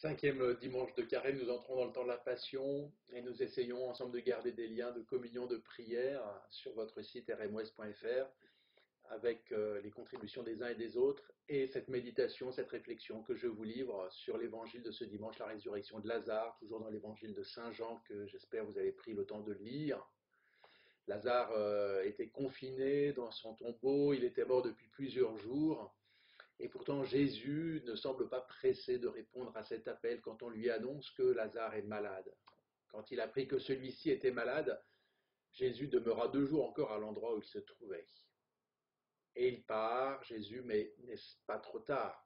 Cinquième dimanche de carême, nous entrons dans le temps de la Passion et nous essayons ensemble de garder des liens de communion, de prière sur votre site rmos.fr avec les contributions des uns et des autres et cette méditation, cette réflexion que je vous livre sur l'évangile de ce dimanche, la résurrection de Lazare, toujours dans l'évangile de Saint Jean que j'espère vous avez pris le temps de lire. Lazare était confiné dans son tombeau, il était mort depuis plusieurs jours. Et pourtant, Jésus ne semble pas pressé de répondre à cet appel quand on lui annonce que Lazare est malade. Quand il apprit que celui-ci était malade, Jésus demeura 2 jours encore à l'endroit où il se trouvait. Et il part, Jésus, mais n'est-ce pas trop tard?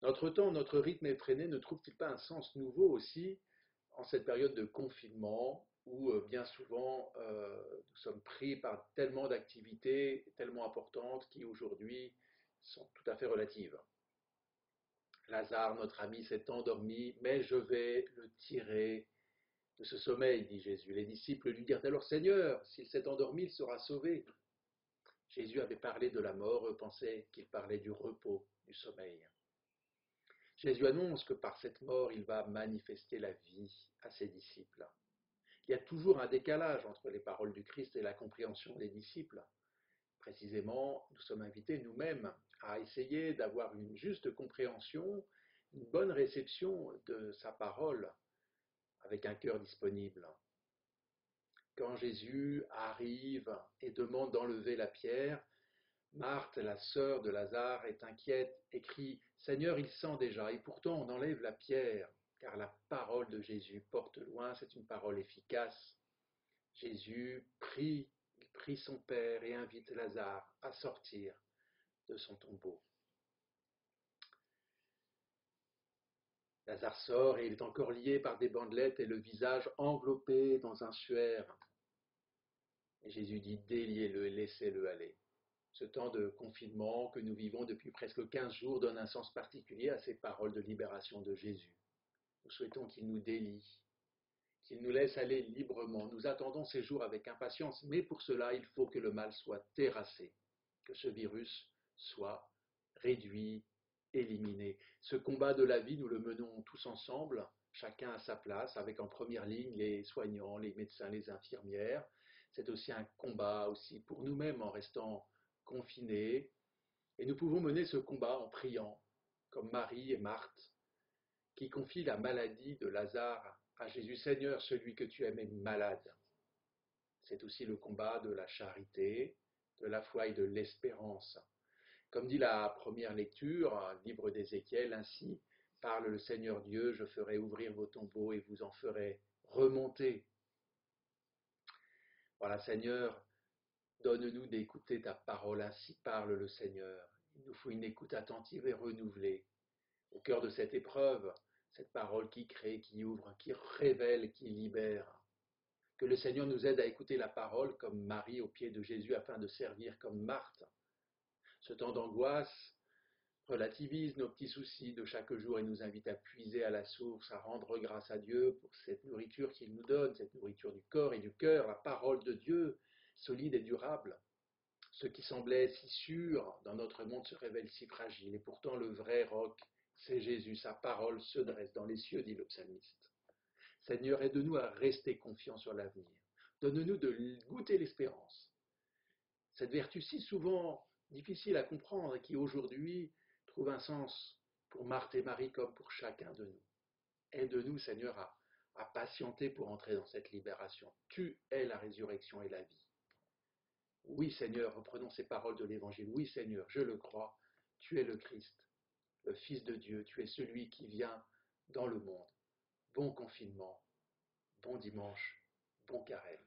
Notre temps, notre rythme effréné ne trouve-t-il pas un sens nouveau aussi en cette période de confinement où bien souvent nous sommes pris par tellement d'activités tellement importantes qui aujourd'hui sont tout à fait relatives. Lazare, notre ami, s'est endormi, mais je vais le tirer de ce sommeil, dit Jésus. Les disciples lui dirent alors, Seigneur, s'il s'est endormi, il sera sauvé. Jésus avait parlé de la mort, eux pensaient qu'il parlait du repos, du sommeil. Jésus annonce que par cette mort, il va manifester la vie à ses disciples. Il y a toujours un décalage entre les paroles du Christ et la compréhension des disciples. Précisément, nous sommes invités nous-mêmes à essayer d'avoir une juste compréhension, une bonne réception de sa parole avec un cœur disponible. Quand Jésus arrive et demande d'enlever la pierre, Marthe, la sœur de Lazare, est inquiète et crie « Seigneur, il sent déjà » et pourtant on enlève la pierre, car la parole de Jésus porte loin, c'est une parole efficace. Jésus prie, il prie son Père et invite Lazare à sortir de son tombeau. Lazare sort et il est encore lié par des bandelettes et le visage enveloppé dans un suaire. Et Jésus dit, déliez-le et laissez-le aller. Ce temps de confinement que nous vivons depuis presque 15 jours donne un sens particulier à ces paroles de libération de Jésus. Nous souhaitons qu'il nous délie, qu'il nous laisse aller librement. Nous attendons ces jours avec impatience, mais pour cela, il faut que le mal soit terrassé, que ce virus soit réduit, éliminé. Ce combat de la vie, nous le menons tous ensemble, chacun à sa place, avec en première ligne les soignants, les médecins, les infirmières. C'est aussi un combat aussi pour nous-mêmes en restant confinés. Et nous pouvons mener ce combat en priant, comme Marie et Marthe, qui confient la maladie de Lazare à Jésus. Seigneur, celui que tu aimes est malade. C'est aussi le combat de la charité, de la foi et de l'espérance. Comme dit la première lecture, livre d'Ézéchiel, ainsi parle le Seigneur Dieu, je ferai ouvrir vos tombeaux et vous en ferai remonter. Voilà, Seigneur, donne-nous d'écouter ta parole, ainsi parle le Seigneur. Il nous faut une écoute attentive et renouvelée. Au cœur de cette épreuve, cette parole qui crée, qui ouvre, qui révèle, qui libère. Que le Seigneur nous aide à écouter la parole comme Marie au pied de Jésus afin de servir comme Marthe. Ce temps d'angoisse relativise nos petits soucis de chaque jour et nous invite à puiser à la source, à rendre grâce à Dieu pour cette nourriture qu'il nous donne, cette nourriture du corps et du cœur, la parole de Dieu, solide et durable. Ce qui semblait si sûr dans notre monde se révèle si fragile et pourtant le vrai roc, c'est Jésus, sa parole se dresse dans les cieux, dit le psalmiste. Seigneur, aide-nous à rester confiants sur l'avenir. Donne-nous de goûter l'espérance. Cette vertu si souvent difficile à comprendre et qui aujourd'hui trouve un sens pour Marthe et Marie comme pour chacun de nous. Aide-nous, Seigneur, à patienter pour entrer dans cette libération. Tu es la résurrection et la vie. Oui, Seigneur, reprenons ces paroles de l'Évangile. Oui, Seigneur, je le crois, tu es le Christ, le Fils de Dieu, tu es celui qui vient dans le monde. Bon confinement, bon dimanche, bon carême.